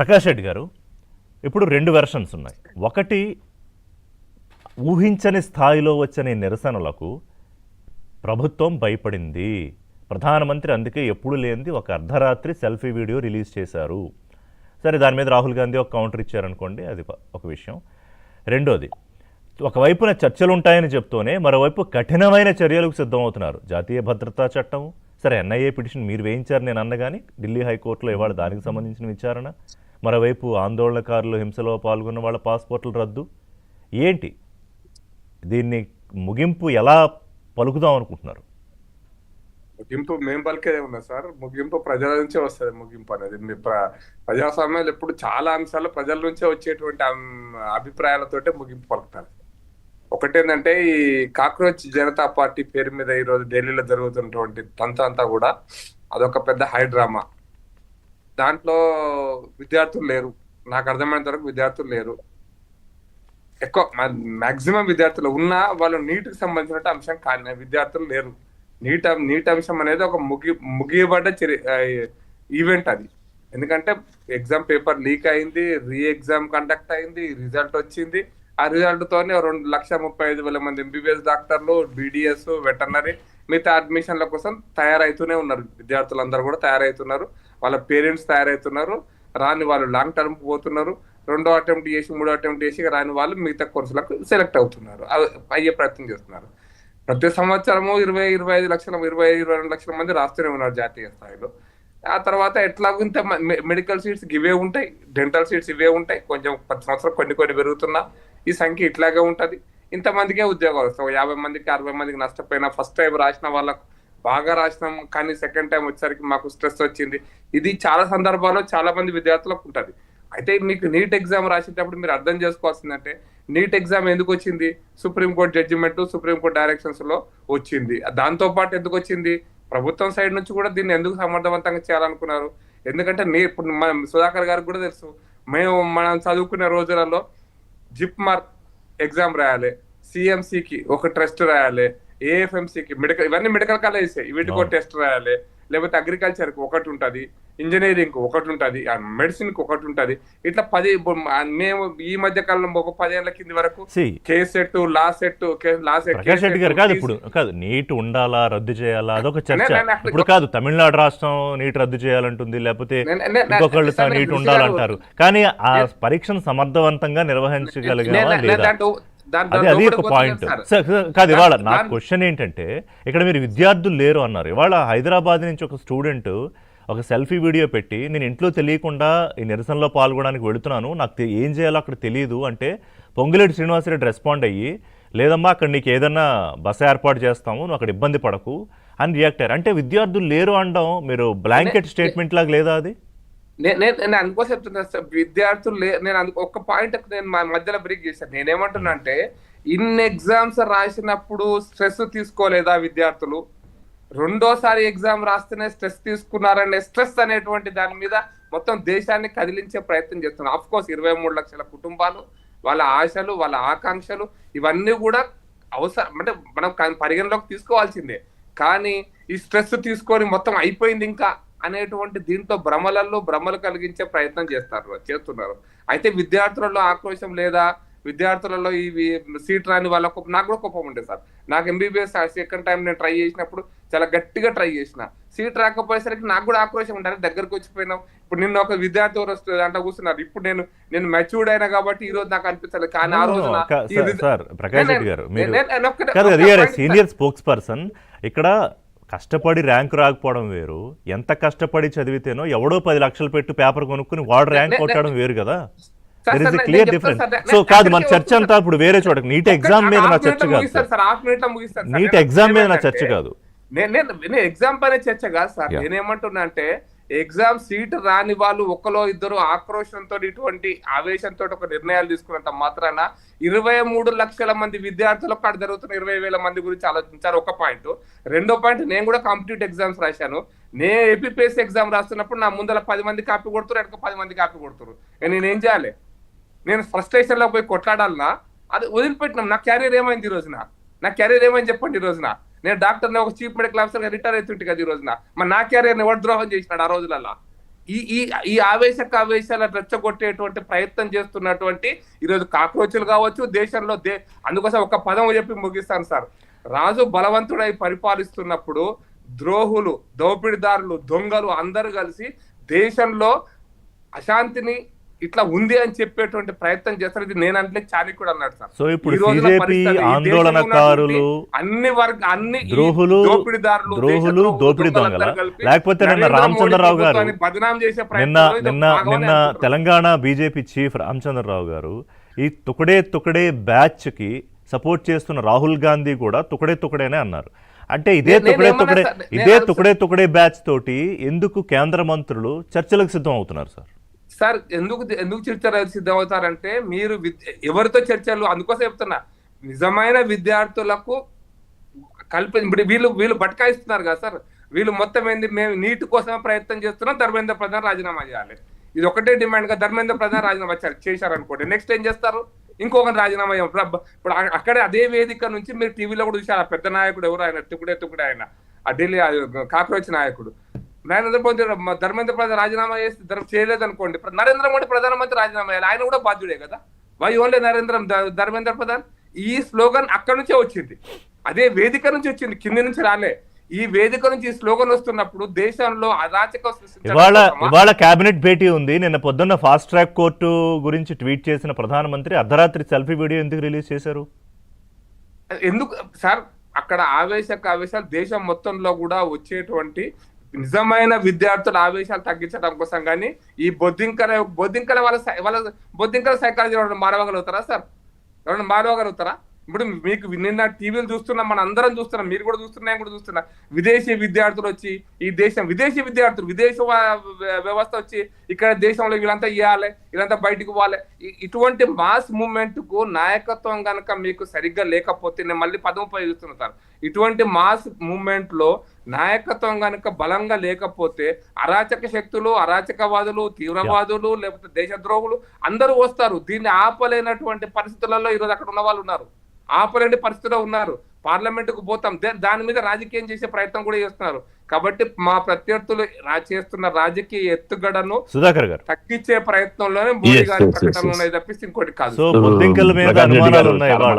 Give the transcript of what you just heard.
ప్రకాష్ రెడ్డి గారు, ఇప్పుడు 2 వెర్షన్స్ ఉన్నాయి. ఒకటి, ఊహించని స్థాయిలో వచ్చిన ఈ నిరసనలకు ప్రభుత్వం భయపడింది. ప్రధానమంత్రి అందుకే ఎప్పుడు లేనిది ఒక అర్ధరాత్రి సెల్ఫీ వీడియో రిలీజ్ చేశారు. సరే, దాని మీద రాహుల్ గాంధీ ఒక కౌంటర్ ఇచ్చారనుకోండి, అది ఒక విషయం. రెండోది, ఒకవైపున చర్చలు ఉంటాయని చెప్తూనే మరోవైపు కఠినమైన చర్యలకు సిద్ధమవుతున్నారు. జాతీయ భద్రతా చట్టం, సరే ఎన్ఐఏ పిటిషన్ మీరు వేయించారు నేను అన్నగాని ఢిల్లీ హైకోర్టులో ఇవాళ దానికి సంబంధించిన విచారణ, మరోవైపు ఆందోళనకారులు హింసలో పాల్గొన్న వాళ్ళ పాస్పోర్టుల రద్దు. ఏంటి దీన్ని ముగింపు ఎలా పలుకుదాం అనుకుంటున్నారు? ముగింపు మేము పలికేదే ఉన్నా సార్. ముగింపు ప్రజల నుంచే వస్తుంది. ముగింపు అనేది ప్రజాస్వామ్యాలు ఎప్పుడు చాలా అంశాలు ప్రజల నుంచే వచ్చేటువంటి అభిప్రాయాలతోటే ముగింపు పలుకుతారు. ఒకటేంటంటే, ఈ కాక్రోచ్ జనతా పార్టీ పేరు మీద ఈరోజు ఢిల్లీలో జరుగుతున్నటువంటి తంతు అంతా కూడా అదొక పెద్ద హై డ్రామా. దాంట్లో విద్యార్థులు లేరు, నాకు అర్థమైనంత వరకు విద్యార్థులు లేరు. ఎక్కువ మాక్సిమం విద్యార్థులు ఉన్నా వాళ్ళు నీటికి సంబంధించిన అంశం కానీ విద్యార్థులు లేరు. నీట్ అంశం అనేది ఒక ముగియబడ్డ ఈవెంట్ అది. ఎందుకంటే ఎగ్జామ్ పేపర్ లీక్ అయింది, రీ ఎగ్జామ్ కండక్ట్ అయింది, రిజల్ట్ వచ్చింది. ఆ రిజల్ట్ తోనే 2,35,000 మంది ఎంబీబీఎస్ డాక్టర్లు, బీడీఎస్, వెటర్నరీ మిగతా అడ్మిషన్ల కోసం తయారైతూనే ఉన్నారు. విద్యార్థులందరూ కూడా తయారైతున్నారు, వాళ్ళ పేరెంట్స్ తయారైతున్నారు. రాని వాళ్ళు లాంగ్ టర్మ్ పోతున్నారు, 2వ అటెంప్ట్ చేసి 3వ అటెంప్ట్ చేసి రాని వాళ్ళు మిగతా కోర్సులకు సెలెక్ట్ అవుతున్నారు, అయ్యే ప్రయత్నం చేస్తున్నారు. ప్రతి సంవత్సరము 20-25 లక్షల 20-22 లక్షల మంది రాస్తూనే ఉన్నారు జాతీయ స్థాయిలో. ఆ తర్వాత ఎట్లాగో ఇంత మెడికల్ సీట్స్ ఇవే ఉంటాయి, డెంటల్ సీట్స్ ఇవే ఉంటాయి. కొంచెం 10 సంవత్సరం కొన్ని పెరుగుతున్నా ఈ సంఖ్య ఇట్లాగే ఉంటది. ఇంతమందికే ఉద్యోగాలు వస్తాయి. 50 మందికి 60 మందికి నష్టపోయినా ఫస్ట్ టైం రాసిన వాళ్ళకు బాగా రాసినాం, కానీ సెకండ్ టైం వచ్చేసరికి మాకు స్ట్రెస్ వచ్చింది. ఇది చాలా సందర్భాల్లో చాలా మంది విద్యార్థులకు ఉంటుంది. అయితే మీకు నీట్ ఎగ్జామ్ రాసేటప్పుడు మీరు అర్థం చేసుకోవాల్సిందంటే, నీట్ ఎగ్జామ్ ఎందుకు వచ్చింది? సుప్రీంకోర్టు జడ్జిమెంట్, సుప్రీంకోర్టు డైరెక్షన్స్ లో వచ్చింది. దాంతో పాటు ఎందుకు వచ్చింది? ప్రభుత్వం సైడ్ నుంచి కూడా దీన్ని ఎందుకు సమర్థవంతంగా చేయాలనుకున్నారు? ఎందుకంటే ఇప్పుడు మన సుధాకర్ గారికి కూడా తెలుసు, మనం చదువుకునే రోజులలో జిప్మార్ ఎగ్జామ్ రాయాలి, సిఎంసికి ఒక టెస్ట్ రాయాలి, ఏఎఫ్ఎంసికి ఇవన్నీ మెడికల్ కాలేజెస్, వీటికి టెస్ట్ రాయాలి. లేకపోతే అగ్రికల్చర్ కి ఒకటి ఉంటుంది, ఇంజనీరింగ్ కి ఒకటి ఉంటుంది, మెడిసిన్ కి ఒకటి ఉంటుంది. ఇట్లా 10 మేము ఈ మధ్య కాలంలో ఒక 10 ఏళ్ల కింది వరకు cassette, law set Prakash Reddy గారు కాదు, ఇప్పుడు కాదు నీట్ ఉండాలా రద్దు చేయాలా అదొక చర్చ. ఇప్పుడు కాదు తమిళనాడు రాష్ట్రం నీట్ రద్దు చేయాలంటుంది, లేకపోతే ఇంకొకళ్ళు నీట్ ఉండాలంటారు. కానీ ఆ పరీక్షను సమర్థవంతంగా నిర్వహించగలిగామా లేదా? అది ఒక పాయింట్ కాదు. ఇవాళ నా క్వశ్చన్ ఏంటంటే, ఇక్కడ మీరు విద్యార్థులు లేరు అన్నారు. ఇవాళ హైదరాబాద్ నుంచి ఒక స్టూడెంట్ ఒక సెల్ఫీ వీడియో పెట్టి, నేను ఇంట్లో తెలియకుండా ఈ నిరసనలో పాల్గొనడానికి వెళుతున్నాను, నాకు ఏం చేయాలో అక్కడ తెలియదు అంటే, పొంగులేటి శ్రీనివాసరెడ్డి రెస్పాండ్ అయ్యి, లేదమ్మా అక్కడ నీకు ఏదన్నా బస ఏర్పాటు చేస్తాము, నువ్వు అక్కడ ఇబ్బంది పడకు అని రియాక్ట్ అయ్యారు. అంటే విద్యార్థులు లేరు అనడం మీరు బ్లాంకెట్ స్టేట్మెంట్ లాగా లేదా అది? నేను అనుకో చెప్తున్నా సార్, విద్యార్థులు నేను ఒక్క పాయింట్ నేను మధ్యలో బ్రేక్ చేశాను. నేనేమంటున్నా అంటే, ఇన్ని ఎగ్జామ్స్ రాసినప్పుడు స్ట్రెస్ తీసుకోలేదా విద్యార్థులు? రెండోసారి ఎగ్జామ్ రాస్తేనే స్ట్రెస్ తీసుకున్నారనే స్ట్రెస్ అనేటువంటి దాని మీద మొత్తం దేశాన్ని కదిలించే ప్రయత్నం చేస్తున్నారు. ఆఫ్ కోర్స్ 23 లక్షల కుటుంబాలు, వాళ్ళ ఆశలు, వాళ్ళ ఆకాంక్షలు ఇవన్నీ కూడా అవసరం, అంటే మనం పరిగణలోకి తీసుకోవాల్సిందే. కానీ ఈ స్ట్రెస్ తీసుకొని మొత్తం అయిపోయింది ఇంకా అనేటువంటి దీంతో భ్రమలు కలిగించే ప్రయత్నం చేస్తున్నారు. అయితే విద్యార్థులలో ఆక్రోశం లేదా? విద్యార్థులలో ఇవి సీట్ రాని వాళ్ళకు నాకు కూడా కోపం ఉండే సార్. నాకు ఎంబీబీఎస్ సెకండ్ టైం నేను ట్రై చేసినప్పుడు చాలా గట్టిగా ట్రై చేసిన, సీట్ రాకపోయేసరికి నాకు కూడా ఆక్రోశం ఉండాలి. దగ్గరకు వచ్చిపోయినాం. ఇప్పుడు నిన్న ఒక విద్యార్థి ఎవరు వస్తుంది అంటే కూర్చున్నారు. ఇప్పుడు నేను మెచ్యూర్డ్ అయినా కాబట్టి ఈ రోజు నాకు అనిపిస్తలేదు. కానీ ఆ రోజు ప్రకాష్ రెడ్డి గారు సీనియర్ స్పోక్స్ పర్సన్, ఇక్కడ కష్టపడి ర్యాంక్ రాకపోవడం వేరు, ఎంత కష్టపడి చదివితేనో ఎవడో 10 లక్షలు పెట్టి పేపర్ కొనుక్కుని వాడు ర్యాంక్ కొట్టడం వేరు కదా. There is a clear difference. So కాదు, మన చర్చ అంతా ఇప్పుడు వేరే చోట. నీట్ ఎగ్జామ్ మీద నా చర్చ కాదు, నీట్ ఎగ్జామ్ మీద నా చర్చ కాదు, నేను ఎగ్జామ్ పైన చర్చ కాదు సార్. నేనేమంటున్నా అంటే, ఎగ్జామ్ సీట్ రాని వాళ్ళు ఒకలో ఇద్దరు ఆక్రోషంతో ఇటువంటి ఆవేశంతో ఒక నిర్ణయాలు తీసుకున్నంత మాత్రాన 23 లక్షల మంది విద్యార్థులకు అక్కడ జరుగుతున్న 20,000 మంది గురించి ఆలోచించారు. ఒక పాయింట్. రెండో పాయింట్, నేను కూడా కాంపిటేటివ్ ఎగ్జామ్స్ రాశాను. నేను ఏపీపీఎస్సీ ఎగ్జామ్ రాస్తున్నప్పుడు నా ముందర 10 మంది కాపీ కొడుతున్నారు, వెనక 10 మంది కాపీ కొడుతున్నారు. నేనేం చేయాలి? నేను ఫ్రస్ట్రేషన్ లో పోయి కొట్లాడాలనా? అది వదిలిపెట్టినాం. నా క్యారియర్ ఏమైంది ఈ రోజున? నా క్యారియర్ ఏమైంది చెప్పండి ఈ రోజున? నేను డాక్టర్ని ఒక చీఫ్ మెడికల్ ఆఫీసర్గా రిటైర్ అవుతుంటే కదా ఈ రోజున. మరి నా క్యారియర్ని ఎవరు ద్రోహం చేసినాడు ఆ రోజులలో? ఈ ఈ ఈ ఆవేశాల రెచ్చగొట్టేటువంటి ప్రయత్నం చేస్తున్నటువంటి ఈరోజు కాక్రోచులు కావచ్చు దేశంలో అందుకోసం ఒక పదం చెప్పి ముగిస్తాను సార్. రాజు బలవంతుడై పరిపాలిస్తున్నప్పుడు ద్రోహులు, దోపిడిదారులు, దొంగలు అందరూ కలిసి దేశంలో అశాంతిని ఇట్లా ఉంది అని చెప్పేటువంటి ప్రయత్నం చేస్తారు. ఇది నేను అంటే చాణక్యుడు అన్నాడు సార్. సో ఇప్పుడు బీజేపీ ఆందోళనకారులు అన్ని ద్రోహులు, దోపిడిదారులు, దోపిడి దొంగల, లేకపోతే నిన్న రామచంద్రరావు గారు నిన్న తెలంగాణ బీజేపీ చీఫ్ రామచంద్రరావు గారు ఈ తుకడే బ్యాచ్ కి సపోర్ట్ చేస్తున్న రాహుల్ గాంధీ కూడా తుకడేనే అన్నారు. అంటే ఇదే తుకడే బ్యాచ్ తోటి ఎందుకు కేంద్ర మంత్రులు చర్చలకు సిద్ధం అవుతున్నారు సార్? సార్ ఎందుకు చర్చలు సిద్ధమవుతారంటే మీరు ఎవరితో చర్చలు, అందుకోసం చెప్తున్నా నిజమైన విద్యార్థులకు ఇప్పుడు వీళ్ళు బట్కాయిస్తున్నారు కదా సార్. వీళ్ళు మొత్తం ఏంది, మేము నీటి కోసమే ప్రయత్నం చేస్తున్నాం, ధర్మేంద్ర ప్రధాన్ రాజీనామా చేయాలి, ఇది ఒకటే డిమాండ్ గా ధర్మేంద్ర ప్రధాన్ రాజీనామా చేశారనుకోండి, నెక్స్ట్ ఏం చేస్తారు, ఇంకొకరు రాజీనామా ఇప్పుడు అక్కడే అదే వేదిక నుంచి మీరు టీవీలో కూడా చూసారు. ఆ పెద్ద నాయకుడు ఎవరు, ఆయన తుకుడే ఆయన ఆ ఢిల్లీ కాక్రోచ్ నాయకుడు నరేంద్ర మోదీ, ధర్మేంద్ర ప్రధాన్ రాజీనామా చేయలేదు అనుకోండి, నరేంద్ర మోడీ ప్రధానమంత్రి రాజీనామా చేయాలి, ఆయన కూడా బాధ్యుడే కదా. Why only Dharmendra Pradhan? ఈ స్లోగన్ అక్కడ నుంచే వచ్చింది, అదే వేదిక నుంచి వచ్చింది, కింది నుంచి రాలే. ఈ వేదిక నుంచి ఈ స్లోగన్ వస్తున్నప్పుడు దేశంలో అరాచకం ఇవాళ కేబినెట్ భేటీ ఉంది. నిన్న పొద్దున్న ఫాస్ట్ ట్రాక్ కోర్టు గురించి ట్వీట్ చేసిన ప్రధానమంత్రి అర్ధరాత్రి సెల్ఫీ వీడియో ఎందుకు రిలీజ్ చేశారు? ఎందుకు సార్, అక్కడ ఆవేశాలు దేశం మొత్తంలో కూడా వచ్చేటువంటి నిజమైన విద్యార్థుల ఆవేశాలు తగ్గించడం కోసం. కానీ ఈ బొద్దింకల వాళ్ళ సైకాలజీ మారవగలుగుతారా సార్? ఎవరైనా మారవగలుగుతారా? ఇప్పుడు మీకు నిన్న టీవీలు చూస్తున్నాం, మన అందరం చూస్తున్నాం, మీరు కూడా చూస్తున్నా, విదేశీ విద్యార్థులు వచ్చి విదేశీ విద్యార్థులు విదేశ వ్యవస్థ వచ్చి ఇక్కడ దేశంలో వీళ్ళంతా ఇవ్వాలి, వీళ్ళంతా బయటకు పోవాలి. ఇటువంటి మాస్ మూవ్మెంట్ కు నాయకత్వం కనుక మీకు సరిగ్గా లేకపోతే, నేను మళ్ళీ పదం ఉపయోగిస్తున్నాను సార్, ఇటువంటి మాస్ మూవ్మెంట్ లో నాయకత్వం కనుక బలంగా లేకపోతే అరాచక శక్తులు, అరాచకవాదులు, తీవ్రవాదులు, లేకపోతే దేశద్రోహులు అందరూ వస్తారు. దీన్ని ఆపలేనటువంటి పరిస్థితులలో ఈరోజు అక్కడ ఉన్న వాళ్ళు ఉన్నారు, ఆపలేని పరిస్థితిలో ఉన్నారు. పార్లమెంటుకు పోతాం, దాని మీద రాజకీయం చేసే ప్రయత్నం కూడా చేస్తున్నారు. కాబట్టి మా ప్రత్యర్థులు చేస్తున్న రాజకీయ ఎత్తుగడను సుధాకర్ గారు తగ్గించే ప్రయత్నంలోనే మోడీ గారి ప్రకటనలు ఉన్నాయి తప్పిస్తే ఇంకోటి కాదు. సో బొద్దింకల మీద అనుమానాలు ఉన్నాయి.